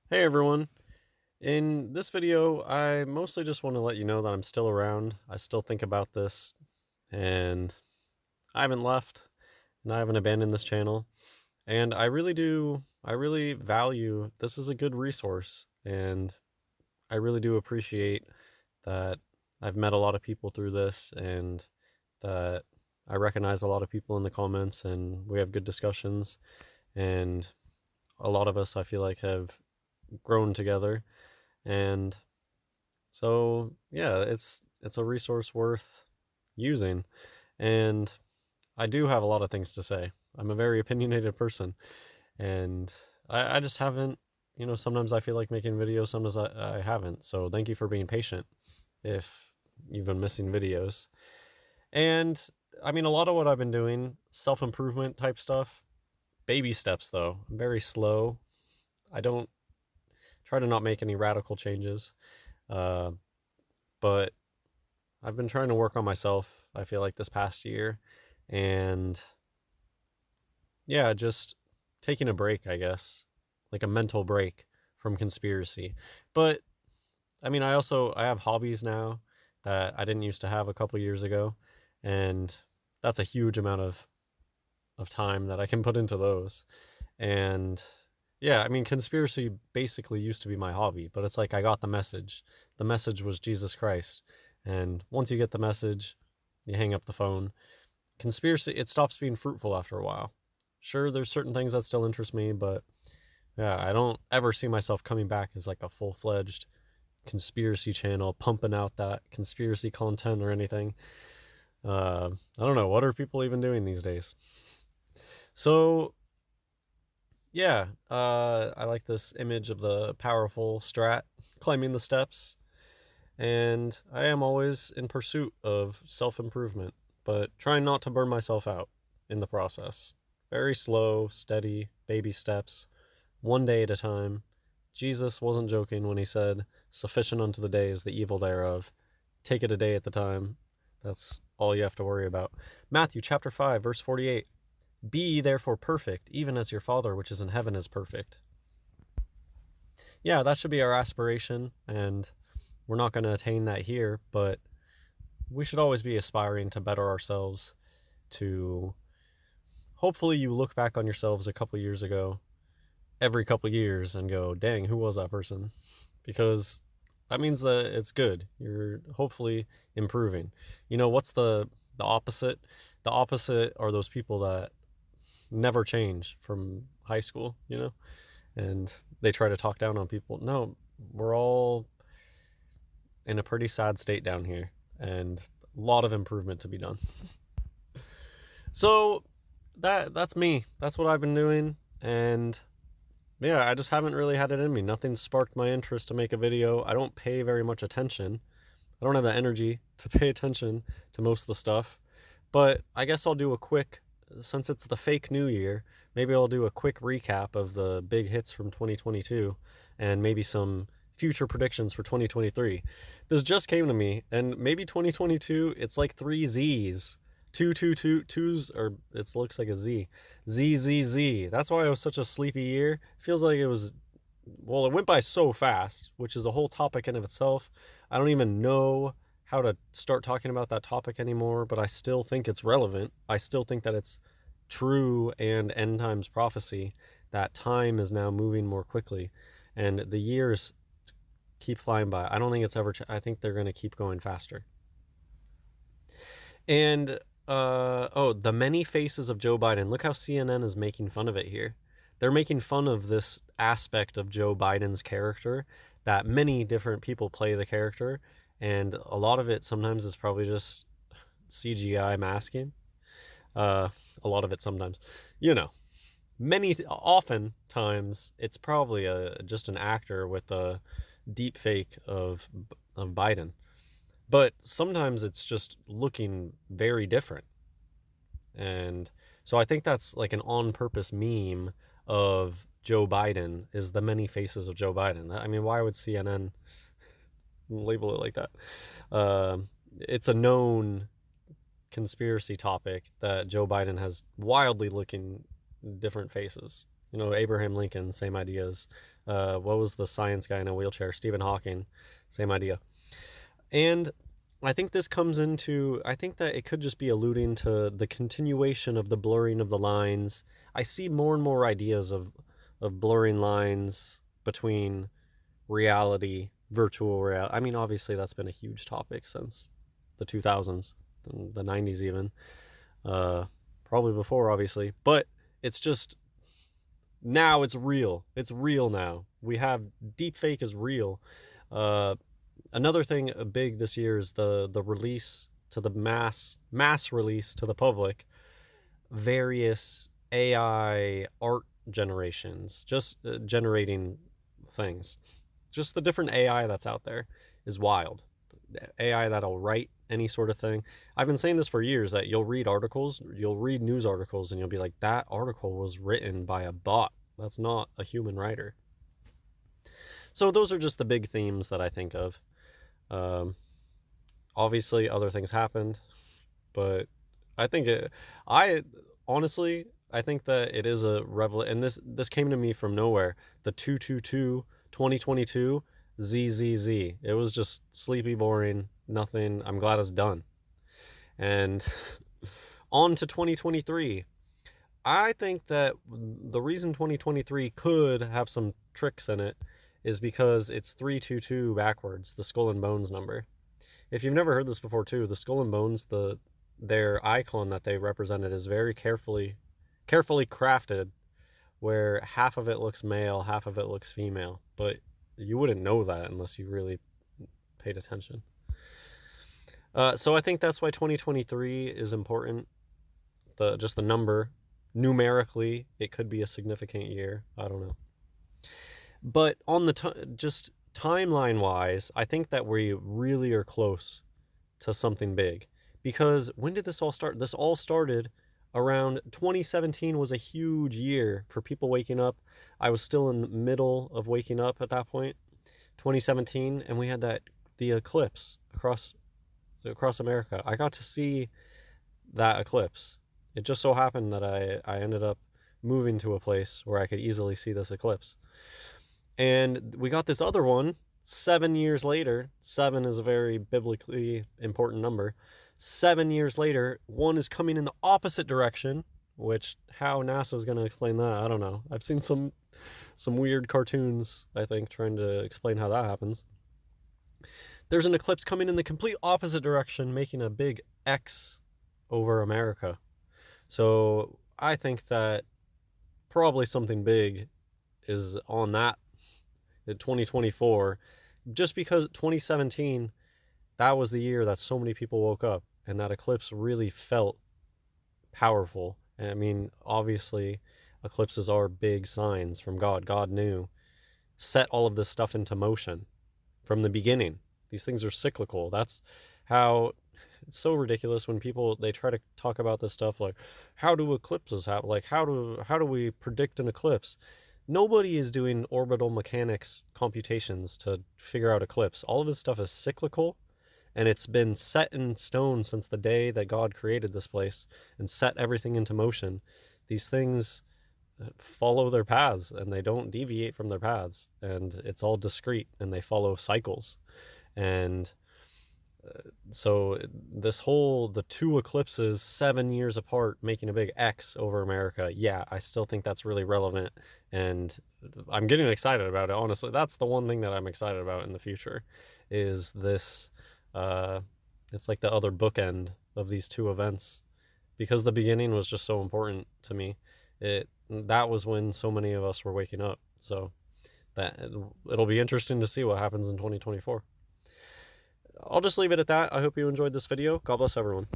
Hey everyone. In this video, I mostly just want to let you know that I'm still around. I still think about this, and I haven't left, and I haven't abandoned this channel. And I really value this is a good resource, and I really do appreciate that I've met a lot of people through this, and that I recognize a lot of people in the comments, and we have good discussions, and a lot of us I feel like have grown together. And so yeah, it's a resource worth using. And I do have a lot of things to say. I'm a very opinionated person, and I just haven't, sometimes I feel like making videos, sometimes I haven't. So thank you for being patient if you've been missing videos. And I mean, a lot of what I've been doing, self improvement type stuff, baby steps though. I'm very slow. I don't try to not make any radical changes. Uh, but I've been trying to work on myself, I feel like, this past year. And yeah, just taking a break, I guess, like a mental break from conspiracy. But I mean, I have hobbies now that I didn't used to have a couple years ago. And that's a huge amount of time that I can put into those. And yeah, I mean, conspiracy basically used to be my hobby, but it's like I got the message. The message was Jesus Christ. And once you get the message, you hang up the phone. Conspiracy, it stops being fruitful after a while. Sure, there's certain things that still interest me, but yeah, I don't ever see myself coming back as like a full fledged conspiracy channel pumping out that conspiracy content or anything. I don't know. What are people even doing these days? So yeah, I like this image of the powerful strat climbing the steps, and I am always in pursuit of self improvement, but trying not to burn myself out in the process. Very slow, steady, baby steps, one day at a time. Jesus wasn't joking when he said, "Sufficient unto the day is the evil thereof." Take it a day at the time. That's all you have to worry about. Matthew chapter 5, verse 48. Be ye therefore perfect, even as your Father which is in heaven is perfect. Yeah, that should be our aspiration, and we're not going to attain that here, but we should always be aspiring to better ourselves. To hopefully you look back on yourselves a couple years ago, every couple years, and go, dang, who was that person? Because that means that it's good. You're hopefully improving. What's the opposite? The opposite are those people that never change from high school, and they try to talk down on people. No, we're all in a pretty sad state down here, and a lot of improvement to be done. So that's me. That's what I've been doing, and yeah, I just haven't really had it in me. Nothing sparked my interest to make a video. I don't pay very much attention. I don't have the energy to pay attention to most of the stuff. But I guess I'll do a quick, since it's the fake new year, maybe I'll do a quick recap of the big hits from 2022 and maybe some future predictions for 2023. This just came to me, and maybe 2022, it's like three Z's. Twos, or it looks like a Z. Z. That's why it was such a sleepy year. Feels like it was, well, it went by so fast, which is a whole topic in of itself. I don't even know how to start talking about that topic anymore, but I still think it's relevant. I still think that it's true and end times prophecy that time is now moving more quickly and the years keep flying by. I don't think it's ever, I think they're going to keep going faster. And, oh, the many faces of Joe Biden. Look how CNN is making fun of it here. They're making fun of this aspect of Joe Biden's character that many different people play the character. And a lot of it sometimes is probably just CGI masking. Uh, a lot of it sometimes, you know, often times it's probably just an actor with a deep fake of Biden. But sometimes it's just looking very different. And so I think that's like an on purpose meme of Joe Biden is the many faces of Joe Biden. I mean, why would CNN label it like that? It's a known conspiracy topic that Joe Biden has wildly looking different faces. You know, Abraham Lincoln, same ideas. What was the science guy in a wheelchair? Stephen Hawking, same idea. And I think this comes into, I think that it could just be alluding to the continuation of the blurring of the lines. I see more and more ideas of blurring lines between reality, virtual reality. I mean, obviously that's been a huge topic since the 2000s, the 90s even, uh, probably before, obviously. But it's just now it's real. It's real now. We have deepfake is real. Uh, Another thing big this year is the release to the mass release to the public various AI art generations, just generating things. Just the different AI that's out there is wild. AI that'll write any sort of thing. I've been saying this for years that you'll read articles, you'll read news articles, and you'll be like, that article was written by a bot. That's not a human writer. So those are just the big themes that I think of. Um, Obviously, other things happened, but I think I honestly, I think that it is a revelation. And this came to me from nowhere. The 222 2022 ZZZ. It was just sleepy, boring, nothing. I'm glad it's done. And on to 2023. I think that the reason 2023 could have some tricks in it is because it's 322 backwards, the skull and bones number. If you've never heard this before too, the skull and bones, their icon that they represented is very carefully crafted, where half of it looks male, half of it looks female. But you wouldn't know that unless you really paid attention. So I think that's why 2023 is important. Just the number, numerically, it could be a significant year. I don't know. But on just timeline wise, I think that we really are close to something big. Because when did this all start? This all started around 2017 was a huge year for people waking up. I was still in the middle of waking up at that point, 2017, and we had the eclipse across America. I got to see that eclipse. It just so happened that I ended up moving to a place where I could easily see this eclipse. And we got this other one 7 years later. 7 is a very biblically important number. 7 years later, one is coming in the opposite direction, which how NASA is going to explain that, I don't know. I've seen some weird cartoons, I think, trying to explain how that happens. There's an eclipse coming in the complete opposite direction, making a big X over America. So I think that probably something big is on that in 2024, just because 2017, that was the year that so many people woke up, and that eclipse really felt powerful. I mean, obviously, eclipses are big signs from God. God knew, set all of this stuff into motion from the beginning. These things are cyclical. That's how it's so ridiculous when people they try to talk about this stuff like, how do eclipses happen? Like, how do we predict an eclipse? Nobody is doing orbital mechanics computations to figure out eclipse. All of this stuff is cyclical, and it's been set in stone since the day that God created this place and set everything into motion. These things follow their paths, and they don't deviate from their paths, and it's all discrete, and they follow cycles. And so the two eclipses 7 years apart making a big X over America, yeah, I still think that's really relevant, and I'm getting excited about it. Honestly, that's the one thing that I'm excited about in the future is this. It's like the other bookend of these two events, because the beginning was just so important to me. That was when so many of us were waking up. So that it'll be interesting to see what happens in 2024. I'll just leave it at that. I hope you enjoyed this video. God bless everyone.